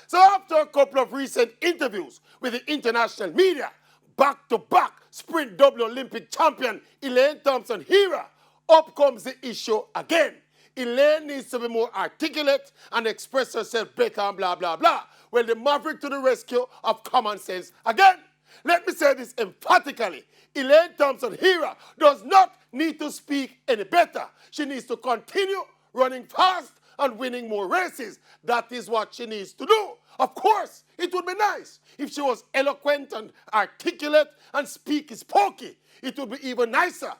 So after a couple of recent interviews with the international media, back-to-back sprint double Olympic champion Elaine Thompson-Herah, up comes the issue again. Elaine needs to be more articulate and express herself better and blah, blah, blah. Well, the maverick to the rescue of common sense again. Let me say this emphatically. Elaine Thompson-Herah does not need to speak any better. She needs to continue running fast and winning more races. That is what she needs to do. Of course, it would be nice if she was eloquent and articulate and speak spokey. It would be even nicer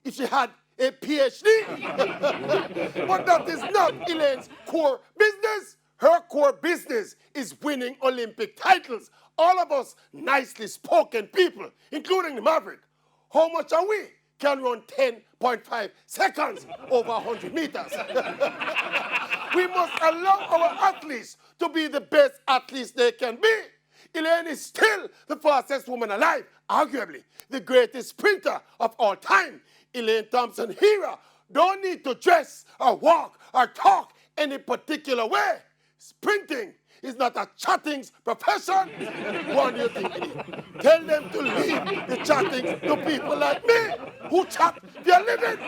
if she had a PhD. But that is not Elaine's core business. Her core business is winning Olympic titles. All of us nicely spoken people, including the Maverick, how much are we? Can run 10.5 seconds over 100 meters. We must allow our athletes to be the best athletes they can be. Elaine is still the fastest woman alive, arguably the greatest sprinter of all time. Elaine Thompson-Herah don't need to dress or walk or talk any particular way. Sprinting is not a chatting's profession. What do you think it is? Tell them to leave the chatting to people like me who chat their living.